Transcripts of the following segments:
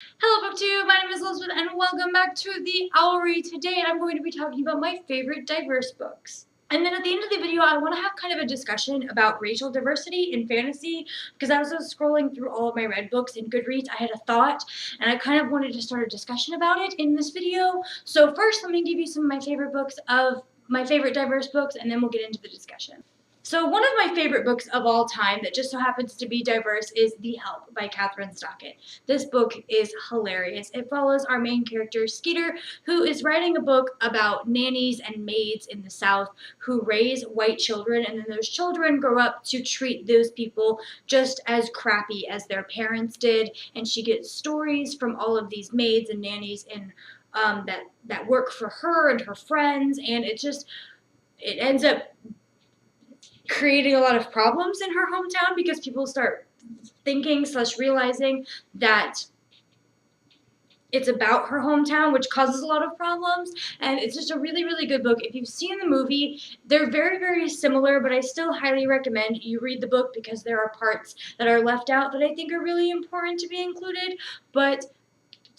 Hello BookTube, my name is Elizabeth and welcome back to the Owlery. Today I'm going to be talking about my favorite diverse books. And then at the end of the video, I want to have kind of a discussion about racial diversity in fantasy because as I was scrolling through all of my read books in Goodreads, I had a thought and I kind of wanted to start a discussion about it in this video. So first, let me give you some of my favorite books of my favorite diverse books and then we'll get into the discussion. So one of my favorite books of all time that just so happens to be diverse is The Help by Katherine Stockett. This book is hilarious. It follows our main character, Skeeter, who is writing a book about nannies and maids in the South who raise white children, and then those children grow up to treat those people just as crappy as their parents did, and she gets stories from all of these maids and nannies in that work for her and her friends, and it ends up creating a lot of problems in her hometown because people start thinking / realizing that it's about her hometown, which causes a lot of problems, and it's just a really, really good book. If you've seen the movie, they're very, very similar, but I still highly recommend you read the book because there are parts that are left out that I think are really important to be included, but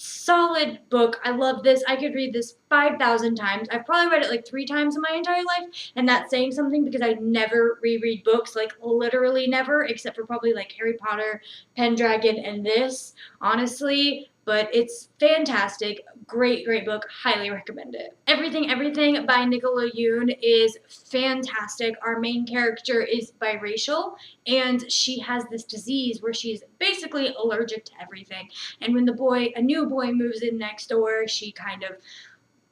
solid book. I love this. I could read this 5,000 times. I've probably read it like 3 times in my entire life, and that's saying something because I never reread books, like literally never, except for probably like Harry Potter, Pendragon, and this, honestly. But it's fantastic. Great, great book. Highly recommend it. Everything, Everything by Nicola Yoon is fantastic. Our main character is biracial, and she has this disease where she's basically allergic to everything. And when a new boy moves in next door, she kind of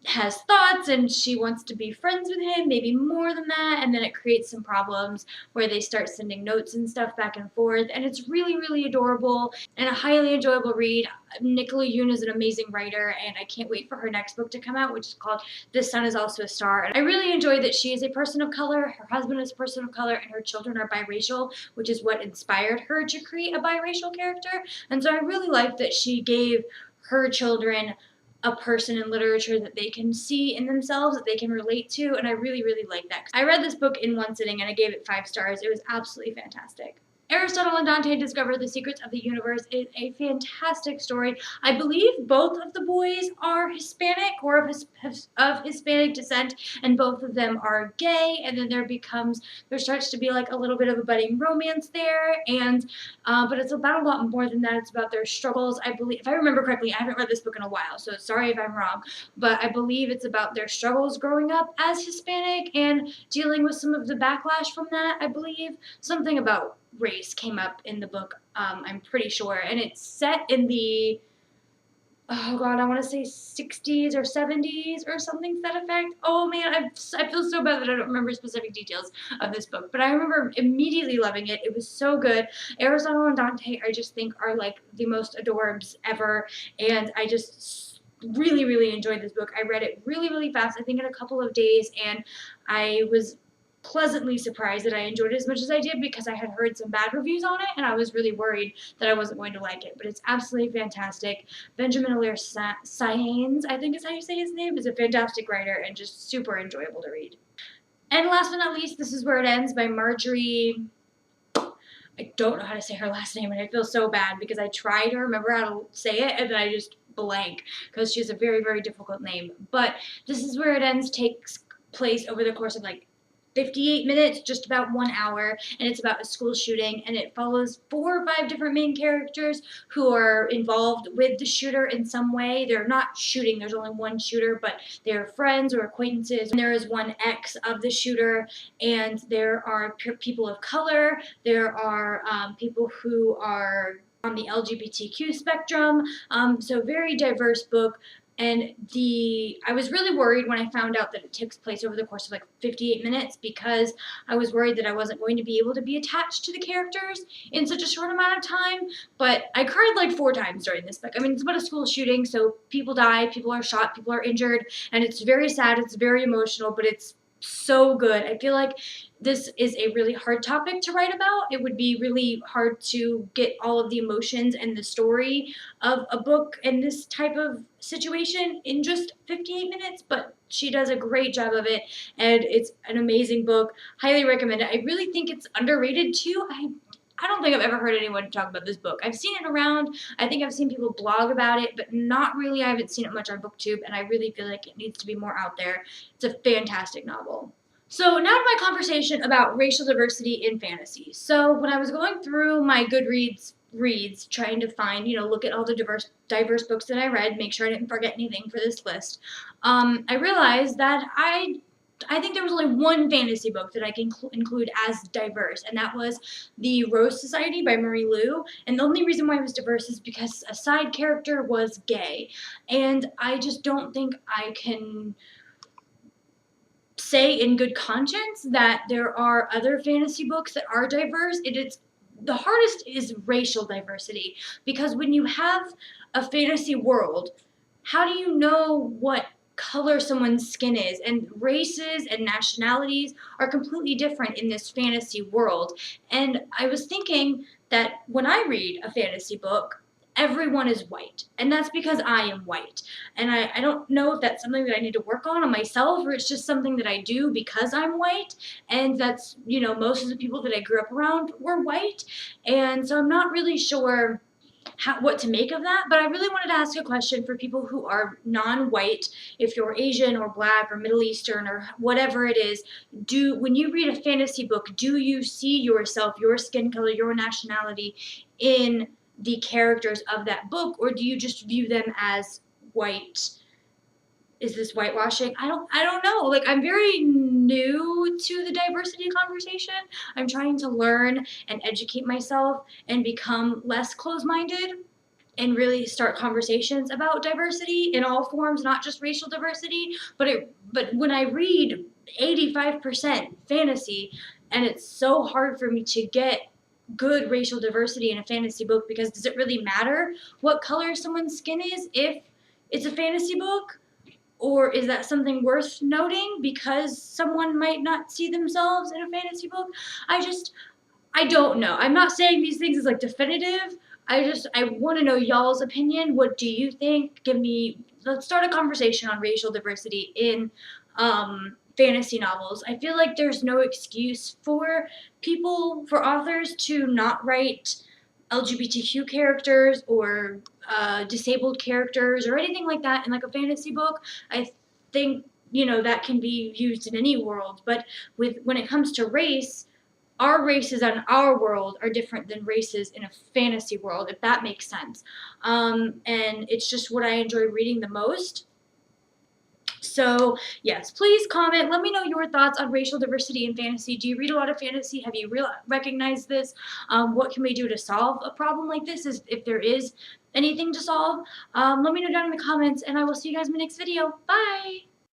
has thoughts and she wants to be friends with him, maybe more than that, and then it creates some problems where they start sending notes and stuff back and forth, and it's really, really adorable and a highly enjoyable read. Nicola Yoon is an amazing writer, and I can't wait for her next book to come out, which is called The Sun Is Also a Star. And I really enjoy that she is a person of color, her husband is a person of color, and her children are biracial, which is what inspired her to create a biracial character. And so I really like that she gave her children a person in literature that they can see in themselves, that they can relate to, and I really, really like that. I read this book in one sitting and I gave it 5 stars. It was absolutely fantastic. Aristotle and Dante Discover the Secrets of the Universe is a fantastic story. I believe both of the boys are Hispanic or of Hispanic descent, and both of them are gay, and then there starts to be like a little bit of a budding romance there, and but it's about a lot more than that. It's about their struggles. I believe, if I remember correctly, I haven't read this book in a while, so sorry if I'm wrong, but I believe it's about their struggles growing up as Hispanic and dealing with some of the backlash from that. I believe something about race came up in the book, I'm pretty sure, and it's set in the, oh god, I want to say 60s or 70s or something to that effect. Oh man, I feel so bad that I don't remember specific details of this book, but I remember immediately loving it. It was so good. Aristotle and Dante, I just think, are like the most adorbs ever, and I just really, really enjoyed this book. I read it really, really fast, I think in a couple of days, and I was pleasantly surprised that I enjoyed it as much as I did because I had heard some bad reviews on it and I was really worried that I wasn't going to like it. But it's absolutely fantastic. Benjamin Allaire Saenz, I think is how you say his name, is a fantastic writer and just super enjoyable to read. And last but not least, This Is Where It Ends by Marjorie. I don't know how to say her last name and I feel so bad because I try to remember how to say it and then I just blank because she has a very, very difficult name. But This Is Where It Ends takes place over the course of like 58 minutes, just about 1 hour, and it's about a school shooting, and it follows 4 or 5 different main characters who are involved with the shooter in some way. They're not shooting, there's only one shooter, but they're friends or acquaintances. And there is one ex of the shooter, and there are people of color, there are people who are on the LGBTQ spectrum, so very diverse book. And I was really worried when I found out that it takes place over the course of like 58 minutes because I was worried that I wasn't going to be able to be attached to the characters in such a short amount of time. But I cried like 4 times during this book. I mean, it's about a school shooting, so people die, people are shot, people are injured, and it's very sad, it's very emotional, but it's so good. I feel like this is a really hard topic to write about. It would be really hard to get all of the emotions and the story of a book in this type of situation in just 58 minutes, but she does a great job of it, and it's an amazing book. Highly recommend it. I really think it's underrated too. I don't think I've ever heard anyone talk about this book. I've seen it around. I think I've seen people blog about it, but not really. I haven't seen it much on BookTube, and I really feel like it needs to be more out there. It's a fantastic novel. So now to my conversation about racial diversity in fantasy. So when I was going through my Goodreads reads, trying to find, look at all the diverse books that I read, make sure I didn't forget anything for this list, I realized that I think there was only one fantasy book that I can include as diverse, and that was The Rose Society by Marie Lu. And the only reason why it was diverse is because a side character was gay. And I just don't think I can say in good conscience that there are other fantasy books that are diverse. The hardest is racial diversity, because when you have a fantasy world, how do you know what color someone's skin is? And races and nationalities are completely different in this fantasy world. And I was thinking that when I read a fantasy book, everyone is white, and that's because I am white. And I don't know if that's something that I need to work on myself, or it's just something that I do because I'm white, and that's, most of the people that I grew up around were white, and so I'm not really sure what to make of that. But I really wanted to ask a question for people who are non-white. If you're Asian or Black or Middle Eastern or whatever it is, when you read a fantasy book, do you see yourself, your skin color, your nationality in the characters of that book, or do you just view them as white? Is this whitewashing? I don't know. Like, I'm very new to the diversity conversation. I'm trying to learn and educate myself and become less closed-minded and really start conversations about diversity in all forms, not just racial diversity. But when I read 85% fantasy, and it's so hard for me to get good racial diversity in a fantasy book, because does it really matter what color someone's skin is if it's a fantasy book? Or is that something worth noting because someone might not see themselves in a fantasy book? I don't know. I'm not saying these things as like definitive. I want to know y'all's opinion. What do you think? Let's start a conversation on racial diversity in fantasy novels. I feel like there's no excuse for authors to not write LGBTQ characters or disabled characters or anything like that in like a fantasy book. I think, that can be used in any world. But when it comes to race, our races in our world are different than races in a fantasy world, if that makes sense. And it's just what I enjoy reading the most. So, yes, please comment. Let me know your thoughts on racial diversity in fantasy. Do you read a lot of fantasy? Have you recognized this? What can we do to solve a problem like this, if there is anything to solve? Let me know down in the comments, and I will see you guys in my next video. Bye!